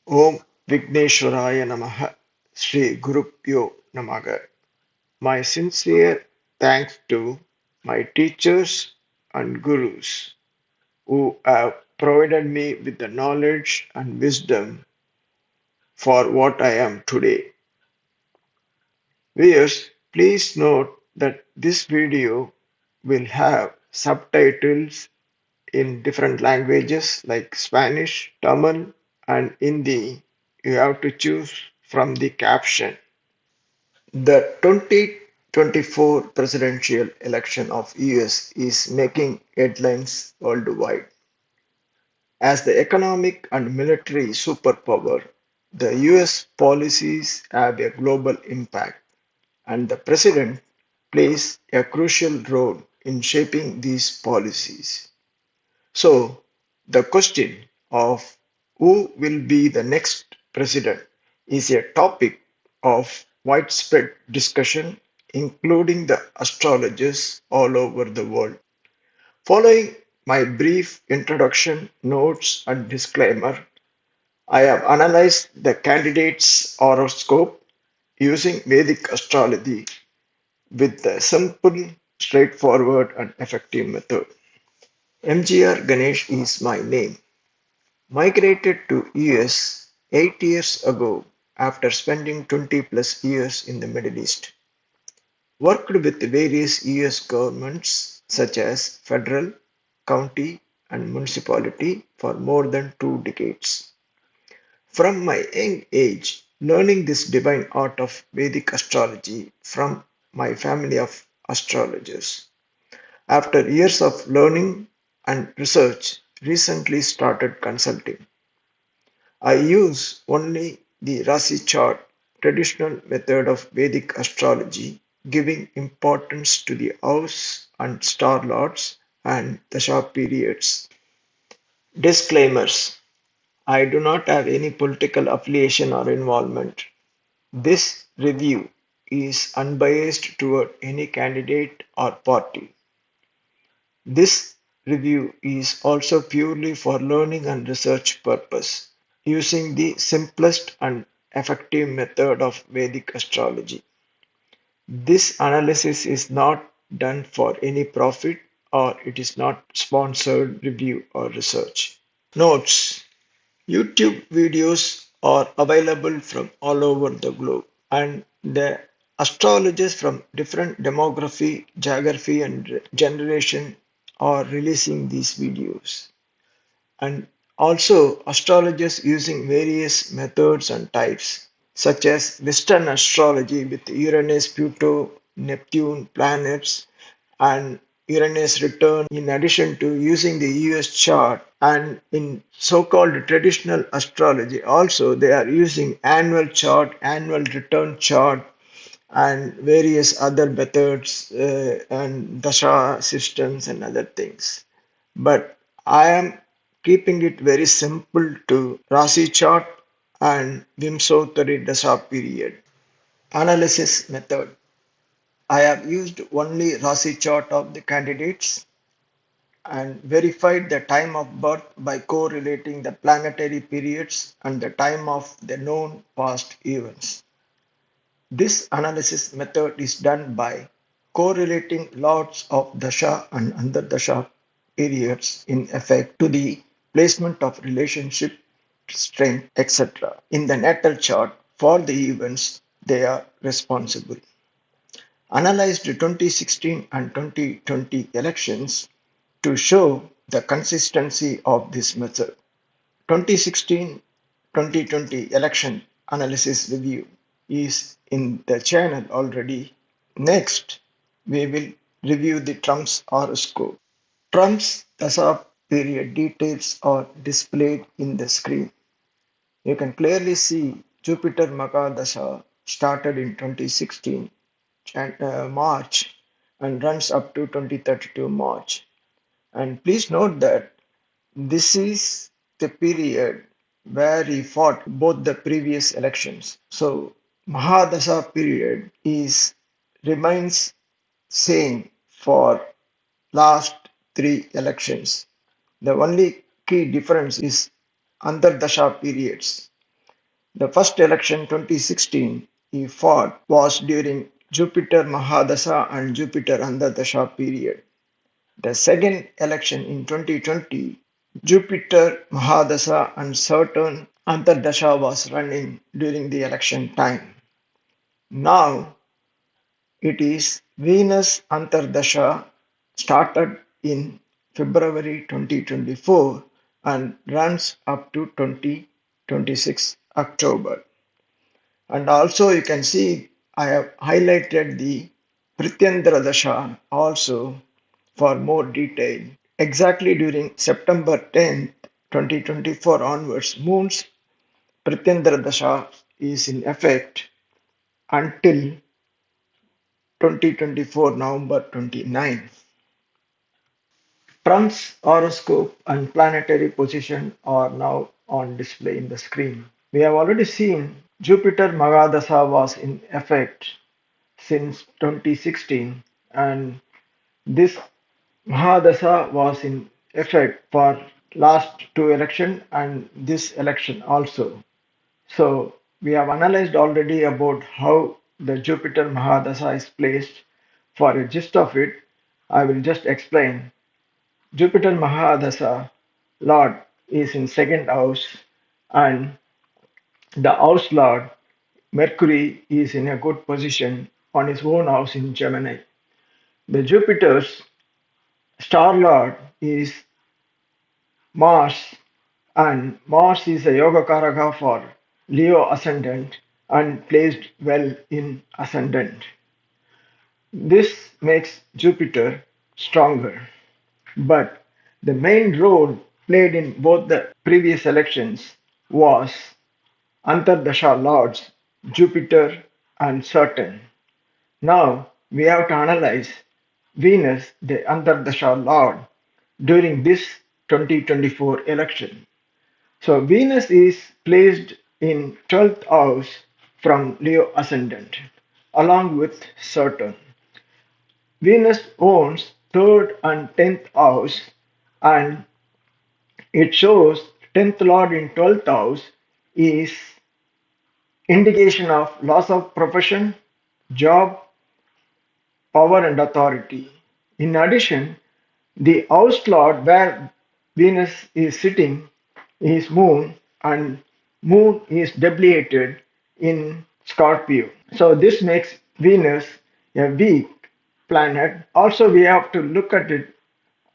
Om Vigneshwaraya Namaha Sri Gurupyo Namaha. My sincere thanks to my teachers and gurus who have provided me with the knowledge and wisdom for what I am today. Viewers, please note that this video will have subtitles in different languages like Spanish, Tamil, and Hindi. You have to choose from the caption. The 2024 presidential election of US is making headlines worldwide. As the economic and military superpower, the US policies have a global impact, and the president plays a crucial role in shaping these policies. So, the question of who will be the next president is a topic of widespread discussion, including the astrologers all over the world. Following my brief introduction, notes, and disclaimer, I have analyzed the candidate's horoscope using Vedic astrology with a simple, straightforward, and effective method. MGR Ganesh is my name. Migrated to US 8 years ago after spending 20 plus years in the Middle East. Worked with various US governments such as federal, county, and municipality for more than 2 decades. From my young age, learning this divine art of Vedic astrology from my family of astrologers. After years of learning and research, recently started consulting. I use only the Rasi chart, traditional method of Vedic astrology, giving importance to the house and star lords and dasha periods. Disclaimers: I do not have any political affiliation or involvement. This review is unbiased toward any candidate or party. This review is also purely for learning and research purpose, using the simplest and effective method of Vedic astrology. This analysis is not done for any profit or it is not sponsored review or research. Notes: YouTube videos are available from all over the globe, and the astrologers from different demography, geography, and generation are releasing these videos. And also, astrologers using various methods and types, such as Western astrology with Uranus, Pluto, Neptune planets, and Uranus return, in addition to using the US chart, and in so-called traditional astrology also they are using annual chart, annual return chart, and various other methods and dasha systems and other things. But I am keeping it very simple to Rasi chart and Vimsotari dasha period. Analysis method: I have used only Rasi chart of the candidates and verified the time of birth by correlating the planetary periods and the time of the known past events. This analysis method is done by correlating lots of dasha and antardasha periods in effect to the placement of relationship, strength, etc. in the natal chart for the events they are responsible. Analyzed 2016 and 2020 elections to show the consistency of this method. 2016-2020 election analysis review is in the channel already. Next, we will review the Trump's horoscope. Trump's Dasa period details are displayed in the screen. You can clearly see Jupiter Mahadasha started in 2016 March and runs up to 2032 March. And please note that this is the period where he fought both the previous elections. So Mahadasha period is remains same for last three elections. The only key difference is Antardasha periods. The first election 2016 he fought was during Jupiter Mahadasha and Jupiter Antardasha period. The second election in 2020, Jupiter Mahadasha and Saturn Antardasha was running during the election time. Now it is Venus Antardasha started in February 2024 and runs up to 2026 October. And also you can see I have highlighted the Prityandra Dasha also for more detail. Exactly during September 10th, 2024 onwards, Moon's Prityandra Dasha is in effect until 2024 November 29th. Trump's horoscope and planetary position are now on display in the screen. We have already seen Jupiter Mahadasha was in effect since 2016 and this Mahadasha was in effect for last two election and this election also. So we have analyzed already about how the Jupiter Mahadasha is placed. For a gist of it, I will just explain. Jupiter Mahadasha Lord is in second house and the house Lord Mercury is in a good position on his own house in Gemini. The Jupiter's star Lord is Mars, and Mars is a Yoga Karaka for Leo ascendant and placed well in ascendant. This makes Jupiter stronger, but the main role played in both the previous elections was Antardasha lords Jupiter and Saturn. Now we have to analyze Venus, the Antardasha lord, during this 2024 election. So Venus is placed in 12th house from Leo ascendant along with Saturn. Venus owns 3rd and 10th house and it shows 10th lord in 12th house is indication of loss of profession, job, power and authority. In addition, the house lord where Venus is sitting is Moon and Moon is debilitated in Scorpio. So this makes Venus a weak planet. Also we have to look at it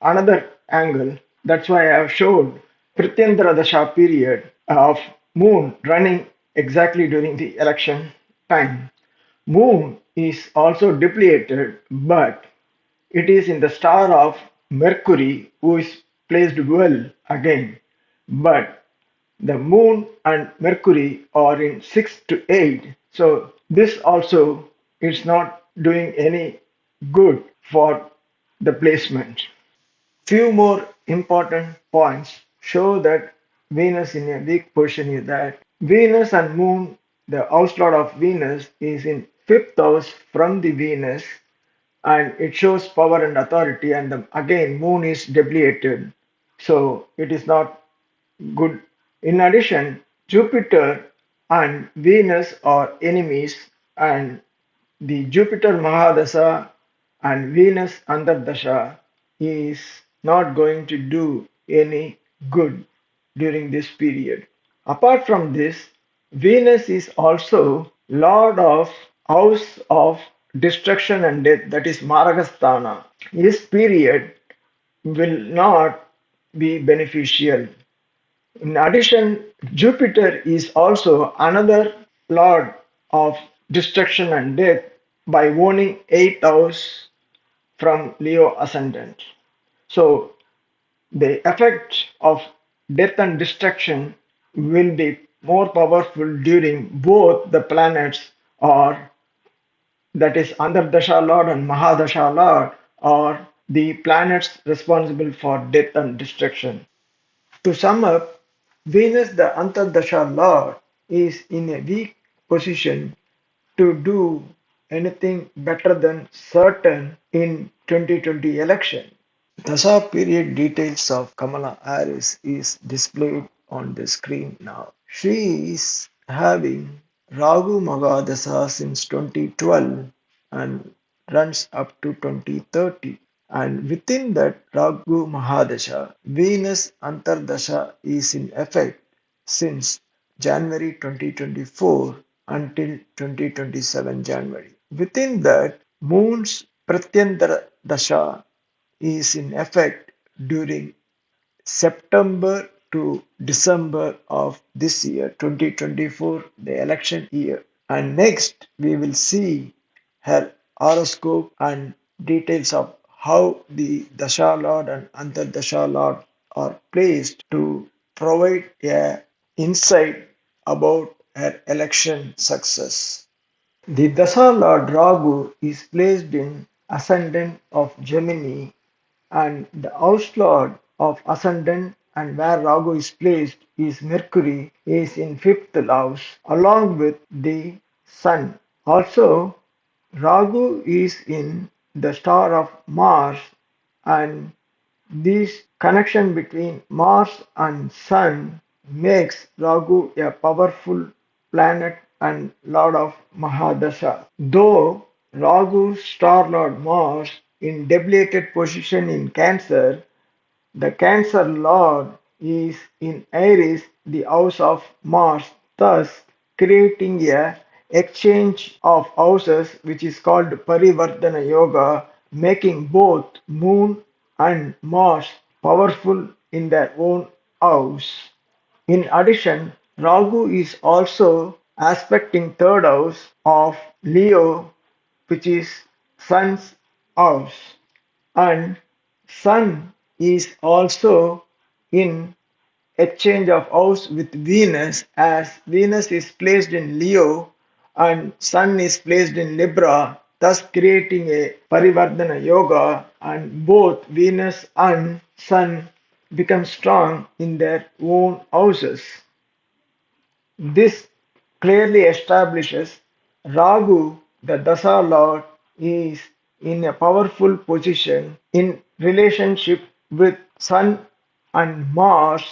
another angle. That's why I have showed Prityandra Dasha period of Moon running exactly during the election time. Moon is also depleted, but it is in the star of Mercury, who is placed well again. But the Moon and Mercury are in 6 to 8. So this also is not doing any good for the placement. Few more important points show that Venus in a weak position is that Venus and Moon, the house lord of Venus, is in fifth house from the Venus and it shows power and authority and again Moon is debilitated. So it is not good. In addition, Jupiter and Venus are enemies and the Jupiter Mahadasha and Venus Antardasha is not going to do any good during this period. Apart from this, Venus is also Lord of House of Destruction and Death, that is Margasthana. This period will not be beneficial. In addition, Jupiter is also another lord of destruction and death by owning 8th house from Leo ascendant. So the effect of death and destruction will be more powerful during both the planets or that is Antardasha Lord and Mahadasha Lord or the planets responsible for death and destruction. To sum up, Venus the Antardasha Lord is in a weak position to do anything better than Saturn in 2020 election. Dasha period details of Kamala Harris is displayed on the screen now. She is having Rahu Mahadasha since 2012 and runs up to 2030. And within that Rahu Mahadasha, Venus Antardasha is in effect since January 2024 until 2027 January. Within that, Moon's Pratyantara Dasha is in effect during September to December of this year, 2024, the election year. And next, we will see her horoscope and details of how the Dasha Lord and Antardasha Lord are placed to provide a insight about her election success. The Dasha Lord Rahu is placed in ascendant of Gemini, and the house lord of ascendant and where Rahu is placed is Mercury is in fifth house along with the sun. Also, Rahu is in the star of Mars, and this connection between Mars and Sun makes Rahu a powerful planet and lord of Mahadasha. Though Rahu's star lord Mars in debilitated position in Cancer, the Cancer Lord is in Aries, the house of Mars, thus creating a exchange of houses which is called Parivardhana Yoga, making both Moon and Mars powerful in their own house. In addition, Rahu is also aspecting third house of Leo, which is Sun's house, and Sun is also in exchange of house with Venus, as Venus is placed in Leo and Sun is placed in Libra, thus creating a Parivardhana Yoga, and both Venus and Sun become strong in their own houses. This clearly establishes Rahu, the Dasa Lord, is in a powerful position in relationship with Sun and Mars,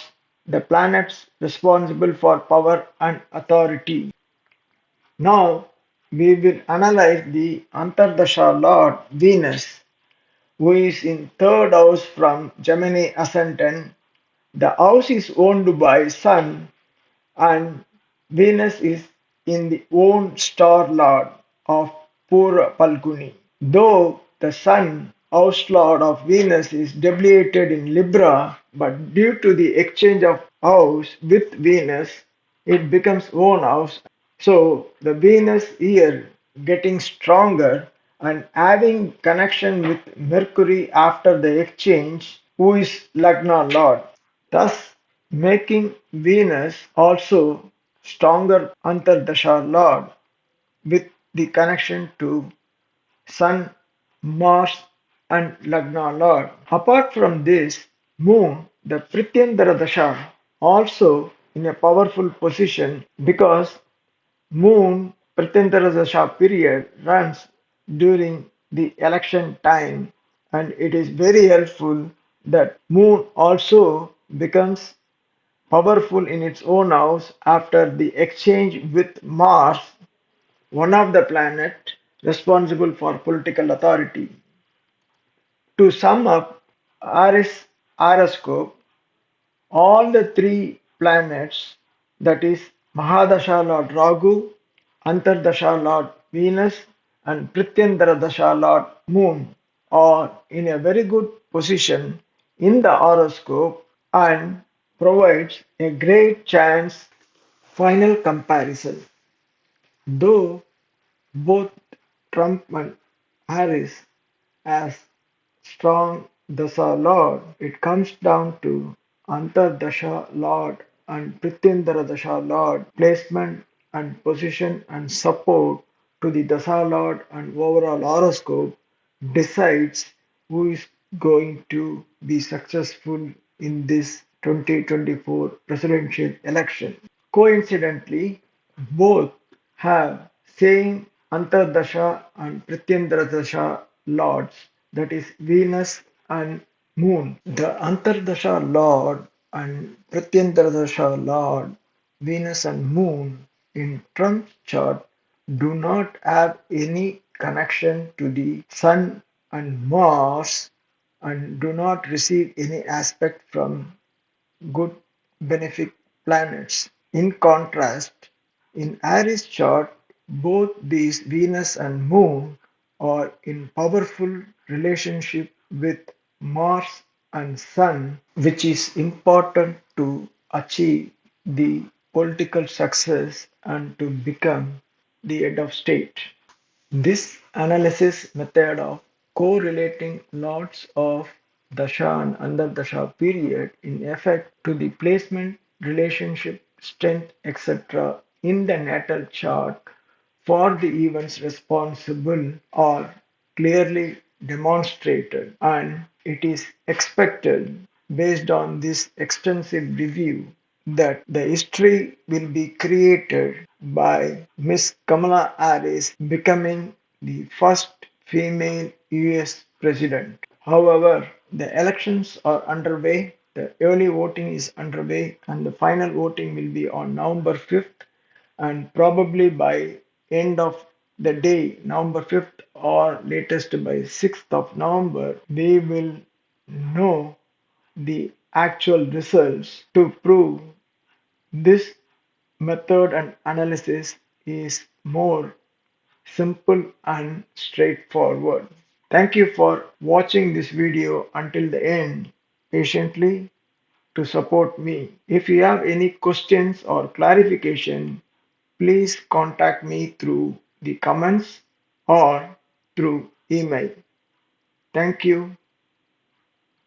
the planets responsible for power and authority. Now we will analyze the Antardasha Lord Venus, who is in third house from Gemini ascendant. The house is owned by Sun, and Venus is in the own star lord of Pura Palguni. Though the Sun, house lord of Venus, is debilitated in Libra, but due to the exchange of house with Venus, it becomes own house. So the Venus here getting stronger and having connection with Mercury after the exchange, who is Lagna Lord, thus making Venus also stronger Antardasha Lord with the connection to Sun, Mars, and Lagna Lord. Apart from this, Moon, the Prityantara Dasha, also in a powerful position because Moon Prityantara Dasha period runs during the election time, and it is very helpful that Moon also becomes powerful in its own house after the exchange with Mars, one of the planet responsible for political authority. To sum up Harris horoscope, all the three planets, that is Mahadasha Lord Rahu, Antardasha Lord Venus, and Prityantara Dasha Lord Moon, are in a very good position in the horoscope and provides a great chance final comparison. Though both Trump and Harris as strong Dasa Lord, it comes down to Antardasha Lord and Prityantara Dasha Lord placement and position and support to the Dasa Lord and overall horoscope decides who is going to be successful in this 2024 presidential election. Coincidentally, both have same Antardasha and Prityantradasha lords, that is Venus and Moon. The Antardasha lord and Prityantradasha lord, Venus and Moon, in Trump's chart do not have any connection to the Sun and Mars and do not receive any aspect from good benefic planets. In contrast, in Aries chart, both these Venus and Moon are in powerful relationship with Mars and Sun, which is important to achieve the political success and to become the head of state. This analysis method of correlating lots of dasha and antardasha period in effect to the placement, relationship, strength, etc. in the natal chart for the events responsible are clearly demonstrated, and it is expected, based on this extensive review, that the history will be created by Miss Kamala Harris becoming the first female US president. However, the elections are underway, the early voting is underway, and the final voting will be on November 5th, and probably by end of the day, November 5th or latest by 6th of November, we will know the actual results to prove this method and analysis is more simple and straightforward. Thank you for watching this video until the end patiently to support me. If you have any questions or clarification, please contact me through the comments or through email. Thank you.